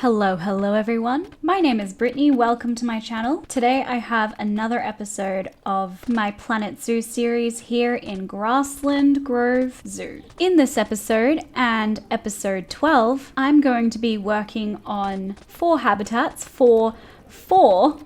Hello everyone. My name is Brittany. Welcome to my channel. Today I have another episode of my Planet Zoo series here in Grassland Grove Zoo. In this episode and episode 12, I'm going to be working on 4 habitats for 4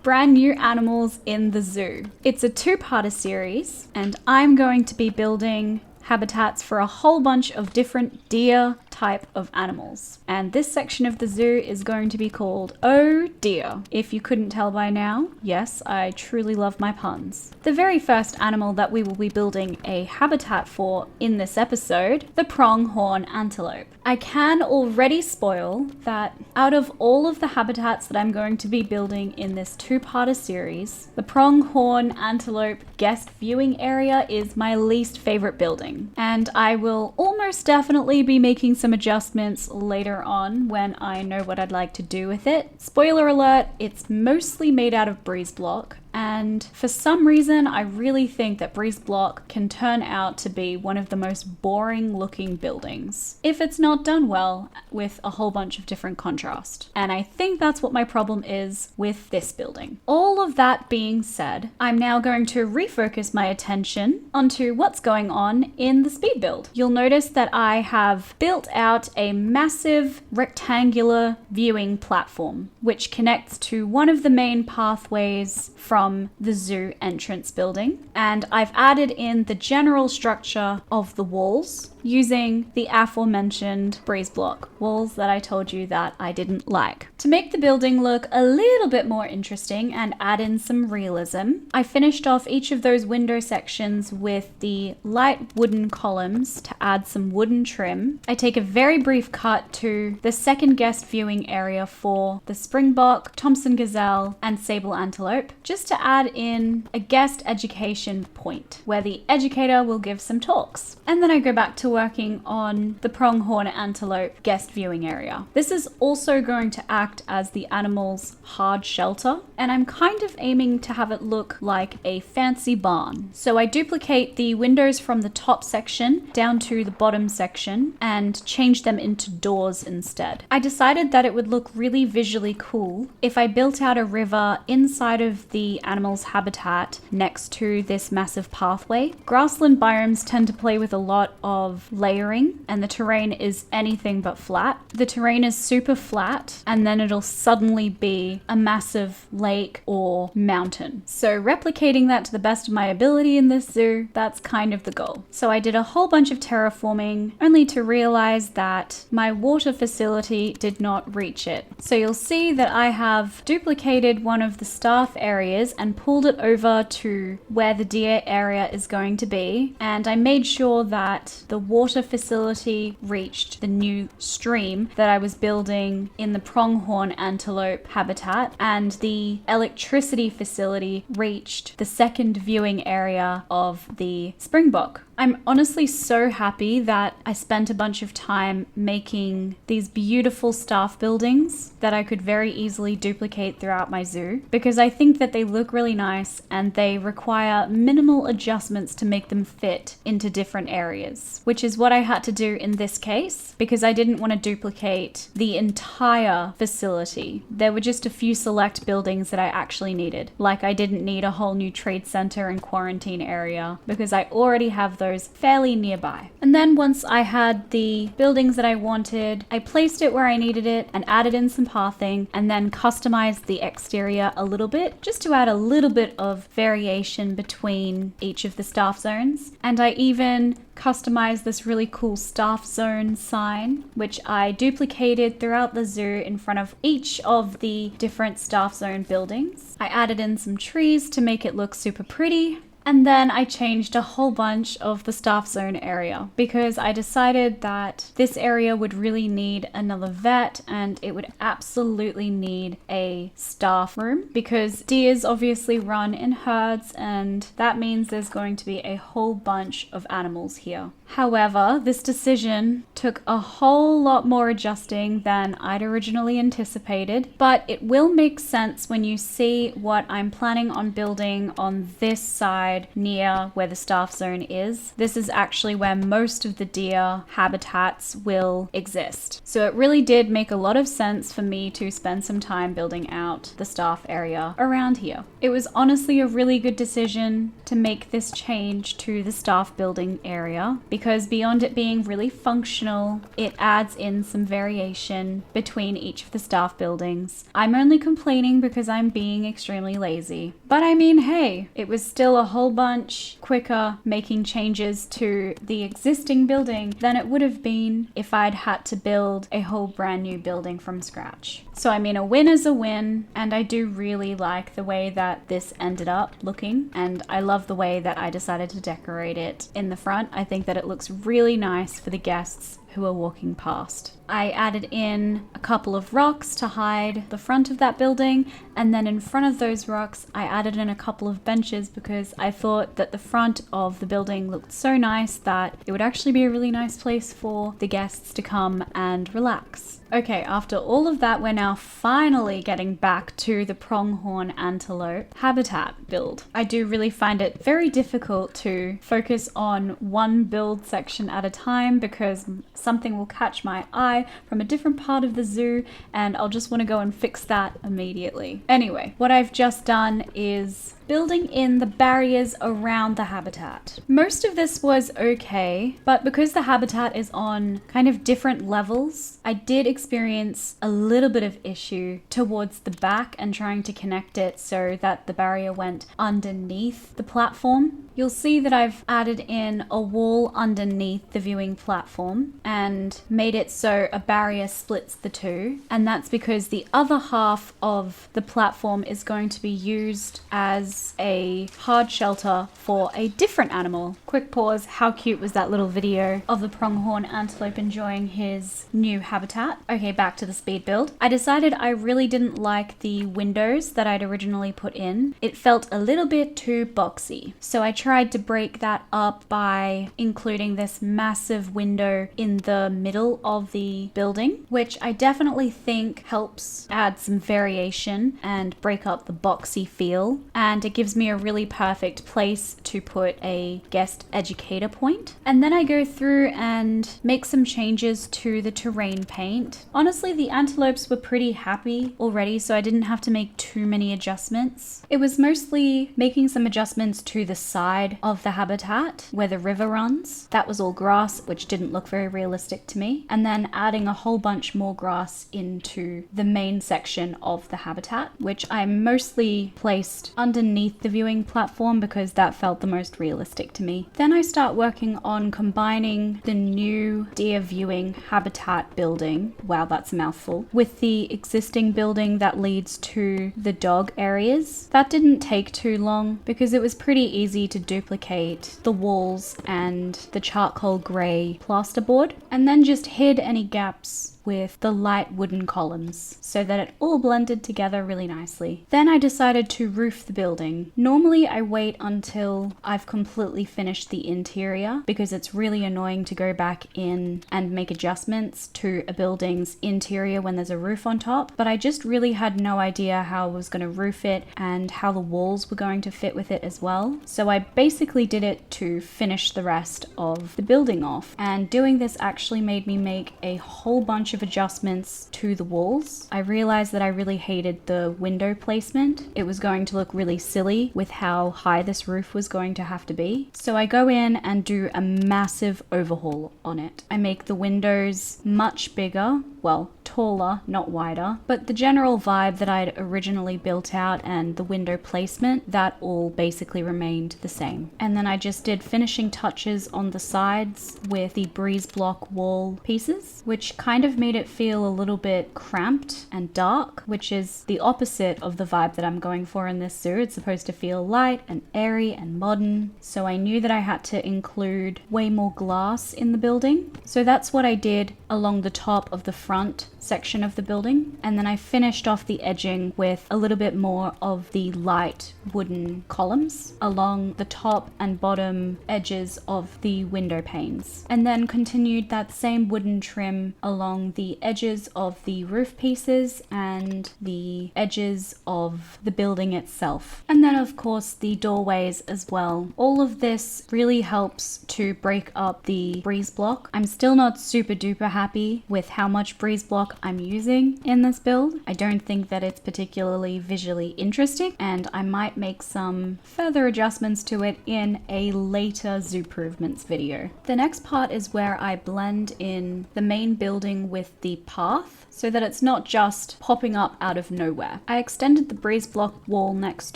brand new animals in the zoo. It's a 2-parter series and I'm going to be building habitats for a whole bunch of different deer type of animals. And this section of the zoo is going to be called Oh Deer. If you couldn't tell by now, yes, I truly love my puns. The very first animal that we will be building a habitat for in this episode, the Pronghorn Antelope. I can already spoil that out of all of the habitats that I'm going to be building in this 2-parter series, the Pronghorn Antelope guest viewing area is my least favorite building. And I will almost definitely be making some adjustments later on when I know what I'd like to do with it. Spoiler alert, it's mostly made out of breeze block. And for some reason, I really think that breeze block can turn out to be one of the most boring looking buildings if it's not done well with a whole bunch of different contrast. And I think that's what my problem is with this building. All of that being said, I'm now going to refocus my attention onto what's going on in the speed build. You'll notice that I have built out a massive rectangular viewing platform, which connects to one of the main pathways from the zoo entrance building, and I've added in the general structure of the walls using the aforementioned breeze block walls that I told you that I didn't like. To make the building look a little bit more interesting and add in some realism, I finished off each of those window sections with the light wooden columns to add some wooden trim. I take a very brief cut to the second guest viewing area for the springbok, Thompson gazelle, and sable antelope, just to add in a guest education point where the educator will give some talks. And then I go back to working on the Pronghorn Antelope guest viewing area. This is also going to act as the animal's hard shelter, and I'm kind of aiming to have it look like a fancy barn. So I duplicate the windows from the top section down to the bottom section and change them into doors instead. I decided that it would look really visually cool if I built out a river inside of the animal's habitat next to this massive pathway. Grassland biomes tend to play with a lot of layering, and the terrain is anything but flat. The terrain is super flat, and then it'll suddenly be a massive lake or mountain. So replicating that to the best of my ability in this zoo, that's kind of the goal. So I did a whole bunch of terraforming, only to realize that my water facility did not reach it. So you'll see that I have duplicated one of the staff areas and pulled it over to where the deer area is going to be, and I made sure that the water facility reached the new stream that I was building in the Pronghorn Antelope habitat, and the electricity facility reached the second viewing area of the springbok. I'm honestly so happy that I spent a bunch of time making these beautiful staff buildings that I could very easily duplicate throughout my zoo, because I think that they look really nice and they require minimal adjustments to make them fit into different areas, which is what I had to do in this case because I didn't want to duplicate the entire facility. There were just a few select buildings that I actually needed. Like I didn't need a whole new trade center and quarantine area because I already have those fairly nearby. And then once I had the buildings that I wanted, I placed it where I needed it and added in some pathing, and then customized the exterior a little bit just to add a little bit of variation between each of the staff zones. And I even customized this really cool staff zone sign, which I duplicated throughout the zoo in front of each of the different staff zone buildings. I added in some trees to make it look super pretty. And then I changed a whole bunch of the staff zone area because I decided that this area would really need another vet, and it would absolutely need a staff room because deers obviously run in herds, and that means there's going to be a whole bunch of animals here. However, this decision took a whole lot more adjusting than I'd originally anticipated, but it will make sense when you see what I'm planning on building on this side near where the staff zone is. This is actually where most of the deer habitats will exist. So it really did make a lot of sense for me to spend some time building out the staff area around here. It was honestly a really good decision to make this change to the staff building area because beyond it being really functional, it adds in some variation between each of the staff buildings. I'm only complaining because I'm being extremely lazy. But I mean, hey, it was still a whole bunch quicker making changes to the existing building than it would have been if I'd had to build a whole brand new building from scratch. So I mean, a win is a win, and I do really like the way that this ended up looking, and I love the way that I decided to decorate it in the front. I think that it looks really nice for the guests who are walking past. I added in a couple of rocks to hide the front of that building, and then in front of those rocks I added in a couple of benches because I thought that the front of the building looked so nice that it would actually be a really nice place for the guests to come and relax. Okay, after all of that, we're now finally getting back to the Pronghorn Antelope habitat build. I do really find it very difficult to focus on one build section at a time because something will catch my eye from a different part of the zoo and I'll just want to go and fix that immediately. Anyway, what I've just done is building in the barriers around the habitat. Most of this was okay, but because the habitat is on kind of different levels, I did experience a little bit of issue towards the back and trying to connect it so that the barrier went underneath the platform. You'll see that I've added in a wall underneath the viewing platform and made it so a barrier splits the two, and that's because the other half of the platform is going to be used as a hard shelter for a different animal. Quick pause, how cute was that little video of the pronghorn antelope enjoying his new habitat? Okay, back to the speed build. I decided I really didn't like the windows that I'd originally put in. It felt a little bit too boxy. So I tried to break that up by including this massive window in the middle of the building, which I definitely think helps add some variation and break up the boxy feel. And it gives me a really perfect place to put a guest educator point. And then I go through and make some changes to the terrain paint. Honestly, the antelopes were pretty happy already, so I didn't have to make too many adjustments. It was mostly making some adjustments to the side of the habitat where the river runs. That was all grass, which didn't look very realistic to me. And then adding a whole bunch more grass into the main section of the habitat, which I mostly placed underneath the viewing platform because that felt the most realistic to me. Then I start working on combining the new deer viewing habitat building, wow that's a mouthful, with the existing building that leads to the dog areas. That didn't take too long because it was pretty easy to duplicate the walls and the charcoal grey plasterboard, and then just hid any gaps with the light wooden columns so that it all blended together really nicely. Then I decided to roof the building. Normally I wait until I've completely finished the interior because it's really annoying to go back in and make adjustments to a building's interior when there's a roof on top, but I just really had no idea how I was going to roof it and how the walls were going to fit with it as well. So I basically did it to finish the rest of the building off, and doing this actually made me make a whole bunch of adjustments to the walls. I realized that I really hated the window placement. It was going to look really silly with how high this roof was going to have to be. So I go in and do a massive overhaul on it. I make the windows much bigger, well, taller, not wider, but the general vibe that I'd originally built out and the window placement, that all basically remained the same. And then I just did finishing touches on the sides with the breeze block wall pieces, which kind of made it feel a little bit cramped and dark, which is the opposite of the vibe that I'm going for in this zoo. It's supposed to feel light and airy and modern. So I knew that I had to include way more glass in the building. So that's what I did along the top of the front section of the building. And then I finished off the edging with a little bit more of the light wooden columns along the top and bottom edges of the window panes. And then continued that same wooden trim along the edges of the roof pieces and the edges of the building itself. And then of course the doorways as well. All of this really helps to break up the breeze block. I'm still not super duper happy with how much breeze block I'm using in this build. I don't think that it's particularly visually interesting, and I might make some further adjustments to it in a later zoo improvements video. The next part is where I blend in the main building with the path so that it's not just popping up out of nowhere. I extended the breeze block wall next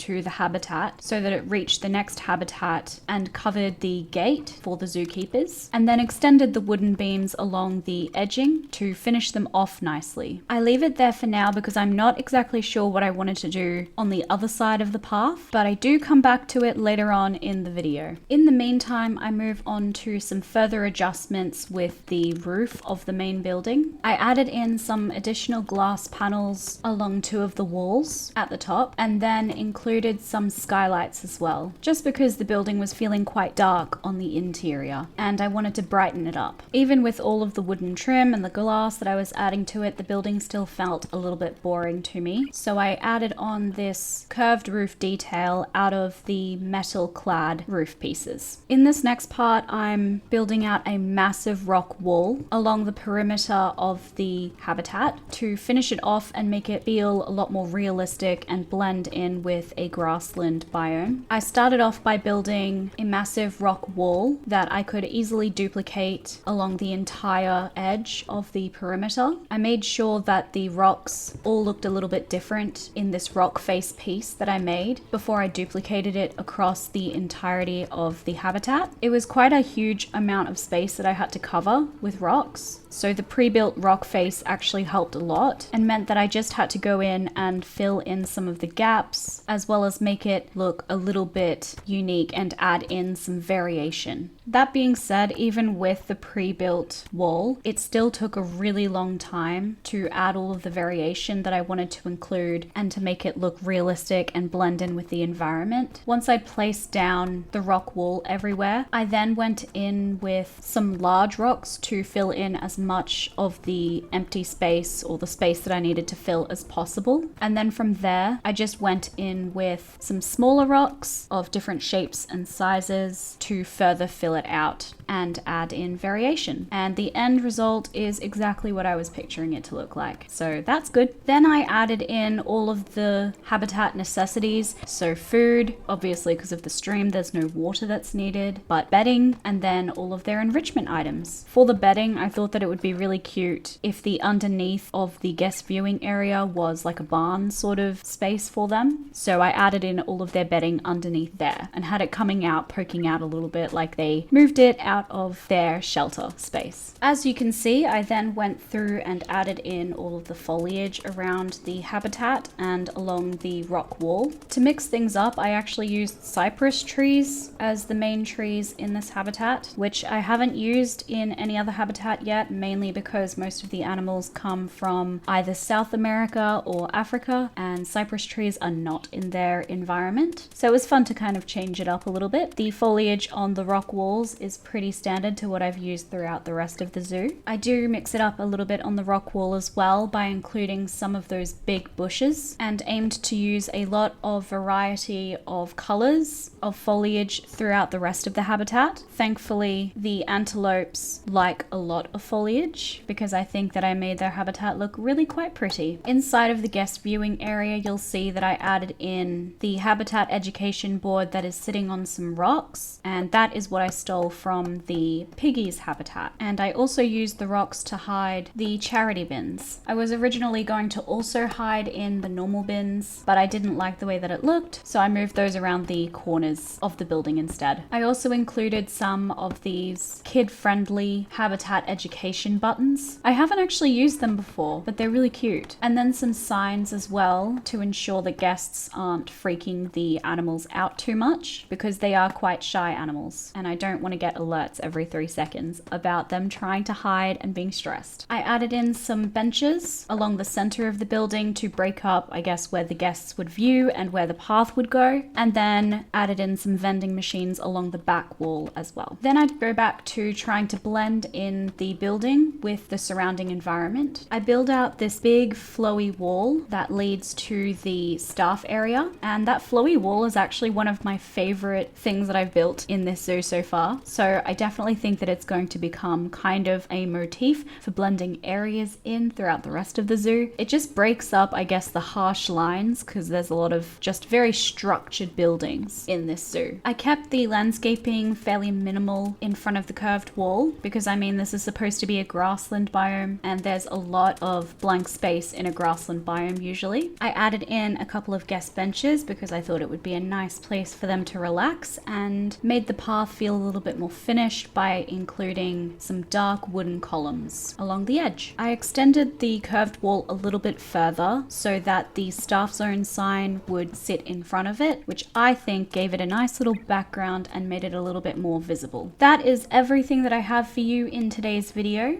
to the habitat so that it reached the next habitat and covered the gate for the zookeepers, and then extended the wooden beams along the edging to finish them off nicely. I leave it there for now because I'm not exactly sure what I wanted to do on the other side of the path, but I do come back to it later on in the video. In the meantime, I move on to some further adjustments with the roof of the main building. I added in some additional glass panels along two of the walls at the top, and then included some skylights as well, just because the building was feeling quite dark on the interior and I wanted to brighten it up. Even with all of the wooden trim and the glass that I was adding to it, the building still felt a little bit boring to me, so I added on this curved roof detail out of the metal clad roof pieces. In this next part, I'm building out a massive rock wall along the perimeter of the habitat to finish it off and make it feel a lot more realistic and blend in with a grassland biome. I started off by building a massive rock wall that I could easily duplicate along the entire edge of the perimeter. I made sure that the rocks all looked a little bit different in this rock face piece that I made before I duplicated it across the entirety of the habitat. It was quite a huge amount of space that I had to cover with rocks, so the pre-built rock face actually helped a lot and meant that I just had to go in and fill in some of the gaps as well as make it look a little bit unique and add in some variation. That being said, even with the pre-built wall, it still took a really long time to add all of the variation that I wanted to include and to make it look realistic and blend in with the environment. Once I'd placed down the rock wall everywhere, I then went in with some large rocks to fill in as much of the empty space or the space that I needed to fill as possible. And then from there, I just went in with some smaller rocks of different shapes and sizes to further fill it out and add in variation. And the end result is exactly what I was picturing it to look like. So that's good. Then I added in all of the habitat necessities. So food, obviously because of the stream, there's no water that's needed, but bedding, and then all of their enrichment items. For the bedding, I thought that it would be really cute if the underneath of the guest viewing area was like a barn sort of space for them. So I added in all of their bedding underneath there and had it coming out, poking out a little bit like they moved it out of their shelter space. As you can see, I then went through and added in all of the foliage around the habitat and along the rock wall. To mix things up, I actually used cypress trees as the main trees in this habitat, which I haven't used in any other habitat yet, mainly because most of the animals come from either South America or Africa, and cypress trees are not in their environment. So it was fun to kind of change it up a little bit. The foliage on the rock walls is pretty standard to what I've used throughout the rest of the zoo. I do mix it up a little bit on the rock wall as well by including some of those big bushes, and aimed to use a lot of variety of colors of foliage throughout the rest of the habitat. Thankfully, the antelopes like a lot of foliage because I think that I made their habitat look really quite pretty. Inside of the guest viewing area, you'll see that I added in the habitat education board that is sitting on some rocks, and that is what I stole from the piggies habitat. And I also used the rocks to hide the charity bins. I was originally going to also hide in the normal bins, but I didn't like the way that it looked, so I moved those around the corners of the building instead. I also included some of these kid-friendly habitat education navigation buttons. I haven't actually used them before, but they're really cute. And then some signs as well to ensure the guests aren't freaking the animals out too much, because they are quite shy animals and I don't want to get alerts every 3 seconds about them trying to hide and being stressed. I added in some benches along the center of the building to break up, I guess, where the guests would view and where the path would go, and then added in some vending machines along the back wall as well. Then I'd go back to trying to blend in the building with the surrounding environment. I build out this big flowy wall that leads to the staff area, and that flowy wall is actually one of my favorite things that I've built in this zoo so far. So I definitely think that it's going to become kind of a motif for blending areas in throughout the rest of the zoo. It just breaks up, I guess, the harsh lines because there's a lot of just very structured buildings in this zoo. I kept the landscaping fairly minimal in front of the curved wall because, I mean, this is supposed to be a grassland biome and there's a lot of blank space in a grassland biome usually. I added in a couple of guest benches because I thought it would be a nice place for them to relax, and made the path feel a little bit more finished by including some dark wooden columns along the edge. I extended the curved wall a little bit further so that the staff zone sign would sit in front of it, which I think gave it a nice little background and made it a little bit more visible. That is everything that I have for you in today's video.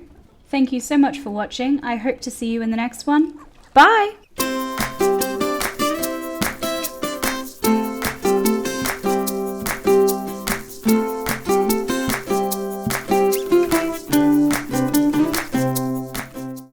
Thank you so much for watching. I hope to see you in the next one. Bye!